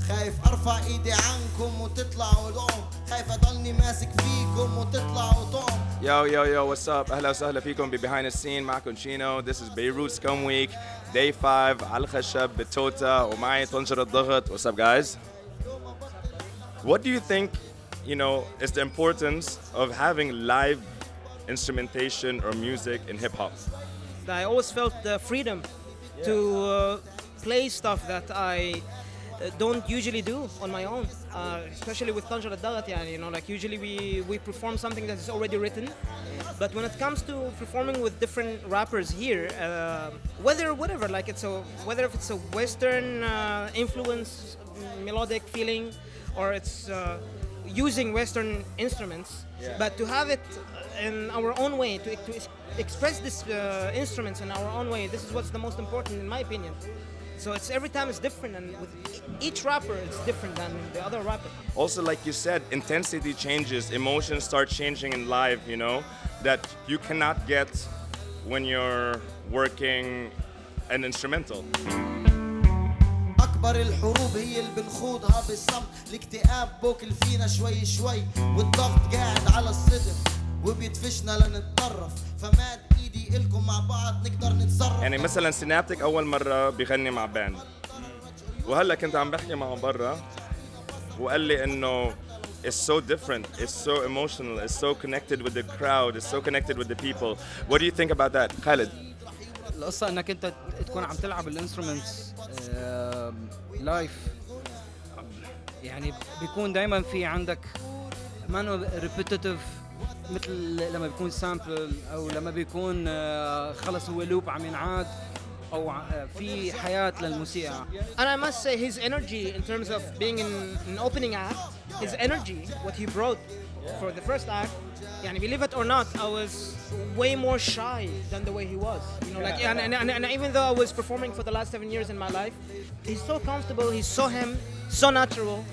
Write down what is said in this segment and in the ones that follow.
خايف ارفع ايدي عنكم وتطلعوا لقم خايف اضلني ماسك فيكم وتطلعوا طعم. Yo, what's up? أهلا وسهلا فيكم behind the scene معكم Chyno. This is Beirut Scum Week, day 5 على الخشب بالتوتا ومعي طنجرة ضغط. What's up, guys? What do you think, is the importance of having live instrumentation or music in hip hop? I always felt the freedom to play stuff that I don't usually do on my own, especially with Tanjaret Daghet. Like usually we perform something that is already written, but when it comes to performing with different rappers here, whether if it's a Western influence, melodic feeling, or it's using Western instruments, but to have it in our own way, to express these instruments in our own way, this is what's the most important in my opinion. So every time it's different, and with each rapper it's different than the other rapper. Also, like you said, intensity changes, emotions start changing in live, that you cannot get when you're working an instrumental. أكبر الحروب هي اللي بنخوضها بالصمت، الاكتئاب بوكل فينا شوي شوي، والضغط قاعد على الصدر وبيدفشنا لنتطرف، فماد ايدي إلكم مع بعض نقدر نتصرف. يعني مثلا سينابتك أول مرة بيغني مع باند، وهلا كنت عم بحكي معه برا وقال لي إنه it's so different, it's so emotional, it's so connected with the crowd, it's so connected with the people. What do you think about that, Khalid? القصة انك انت تكون عم تلعب الانسترومنتس لايف، يعني بيكون دائما في عندك ما ريبيتيتيف، مثل لما بيكون سامبل او لما بيكون خلص هو لوب عم ينعاد او في حياة للموسيقى. And I must say his energy in terms of being in an opening act, his energy, what he brought for the first act, believe it or not, I was way more shy than the way he was. And even though I was performing for the last 7 years in my life, he's so comfortable, he's so him, so natural.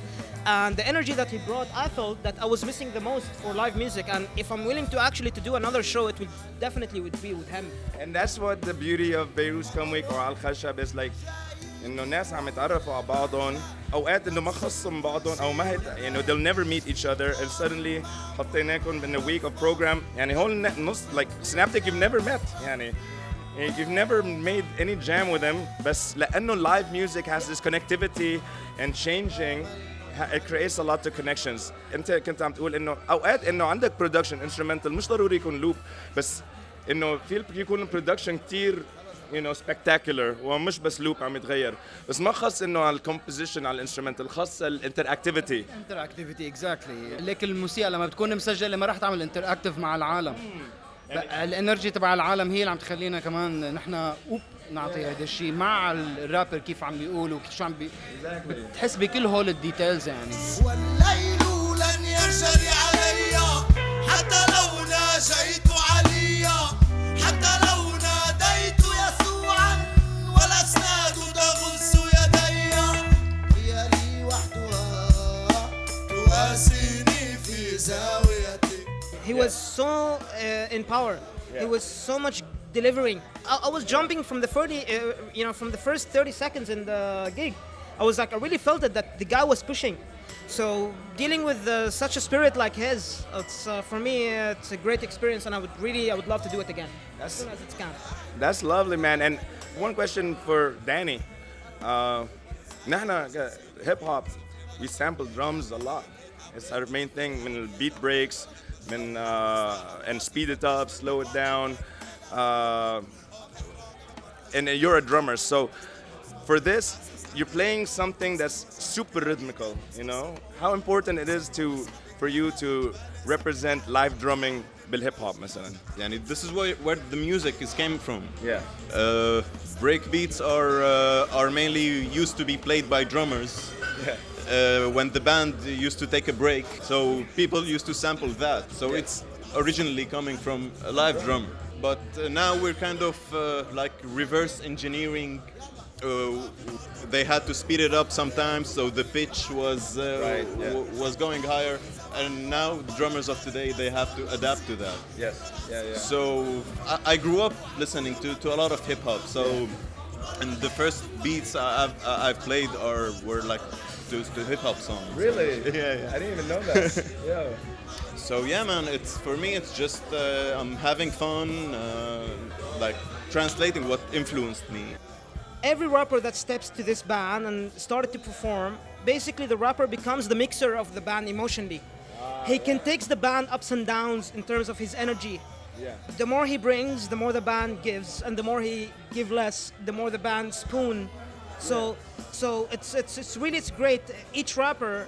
And the energy that he brought, I felt that I was missing the most for live music. And if I'm willing to actually to do another show, it would definitely be with him. And that's what the beauty of Beirut Scum Week or Al Khashab is like. إنه الناس عم يتعرفوا على بعضهم، أوقات إنه ما خصهم بعضهم أو ما they'll never meet each other, and suddenly حطيناكم in a week of program. هول نص like Synaptic you've never met you've never made any jam with them، بس لأنه live music has this connectivity and changing. It creates a lot of connections. أنت كنت عم تقول إنه أوقات إنه عندك production instrumental مش ضروري يكون loop، بس إنه يكون production كتير spectacular ومش بس لوب عم يتغير، بس ما خص انه على الكومبوزيشن على الانسترومنتال، خص الانتراكتيفيتي. اكزاكتلي ليك الموسيقى لما بتكون مسجله ما راح تعمل انتراكتيف مع العالم، الانرجي تبع العالم هي اللي عم تخلينا كمان نحن نعطي هذا الشيء مع الرابر كيف عم بيقول وكيف عم بتحس بكل هول الديتيلز. والليل لن يجري علي حتى لو ناجيت عليا، حتى لو ناديت يسوعا والأسناد تغص يدي، هي لي وحدها تواسيني في زاويتي. He was so in power. He was so much delivering. I was jumping from the from the first 30 seconds in the gig. I was like, I really felt it that the guy was pushing. So dealing with such a spirit like his, it's for me it's a great experience, and I would love to do it again as soon as it's can. That's lovely, man. And one question for Danny. نحن hip hop we sample drums a lot. It's our main thing. من beat breaks, and speed it up, slow it down. And you're a drummer, so for this you're playing something that's super rhythmical, How important it is for you to represent live drumming بالhip hop مثلا. This is where the music is came from. Yeah. Break beats are mainly used to be played by drummers. Yeah. When the band used to take a break, so people used to sample that. So it's originally coming from a live drum. But now we're kind of like reverse engineering. They had to speed it up sometimes, so the pitch was going higher. And now the drummers of today, they have to adapt to that. Yes. Yeah. So I grew up listening to a lot of hip hop. So and the first beats I've played were like to hip hop songs. Really? Yeah. I didn't even know that. Yeah. So yeah, man, it's for me. It's just I'm having fun, like translating what influenced me. Every rapper that steps to this band and started to perform, basically the rapper becomes the mixer of the band emotionally. He can take the band ups and downs in terms of his energy. Yeah. The more he brings, the more the band gives, and the more he give less, the more the band spoon. So it's great. Each rapper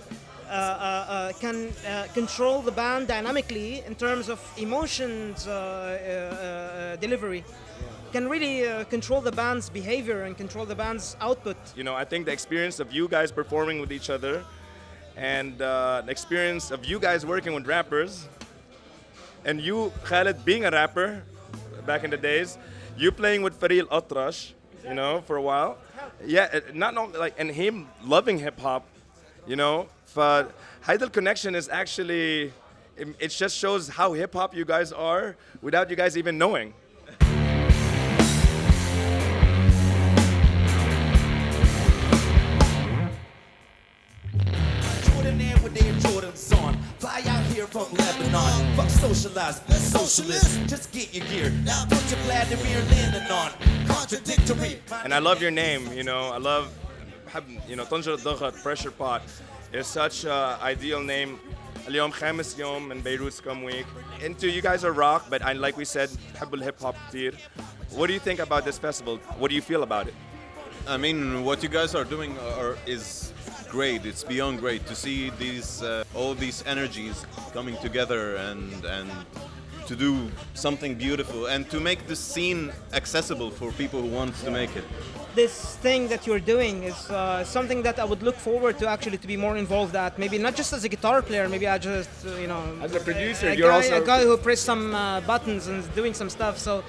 can control the band dynamically in terms of emotions delivery. Can really control the band's behavior and control the band's output. You know, I think the experience of you guys performing with each other and the experience of you guys working with rappers and you, Khaled, being a rapper back in the days, you playing with Faril Atrash, you know, for a while. Yeah, not like, and him loving hip hop, you know. Haidal connection is actually, it just shows how hip hop you guys are without you guys even knowing. With their Jordans on, fly out here from Lebanon. Fuck socialize, let's socialist. Just get your gear. Now put your Vladimir Lenin on. Contradictory. And I love your name, you know. I love, you know, Tanjaret Daghet, pressure pot. It's such an ideal name. اليوم خامس يوم من بيروت Scum Week. Into you guys are rock, but I, like we said, بحب الهيب هوب كتير. What do you think about this festival? What do you feel about it? I mean, what you guys are doing is great. It's beyond great to see these all these energies coming together and to do something beautiful and to make the scene accessible for people who want to make it. This thing that you're doing is something that I would look forward to actually to be more involved at. Maybe not just as a guitar player, maybe I just, you know... As a producer, you're also... A guy who pressed some buttons and is doing some stuff. So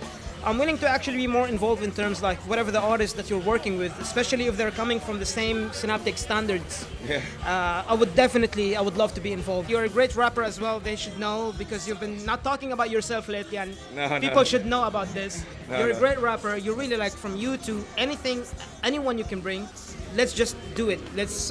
I'm willing to actually be more involved in terms like whatever the artist that you're working with, especially if they're coming from the same synaptic standards. Yeah. I would love to be involved. You're a great rapper as well, they should know, because you've been not talking about yourself lately and people should know about this. You're a great rapper, you really like from you to anyone you can bring. Let's just do it. Let's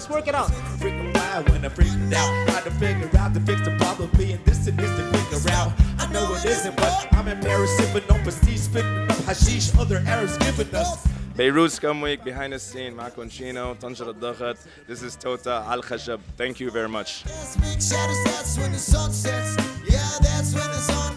work it out. Freak a while when I freak it out. Try to figure out to fix the problem. Being distant is the quicker route. I know it isn't, but I'm in Paris sipping on prestige, spitting up hashish other Arabs giving us. Beirut Scum Week, behind the scene, معكم Chyno, Tanjaret Daghet. This is Tota Al Khashab. Thank you very much. Big shadows, that's when the sun sets. Yeah, that's when the sun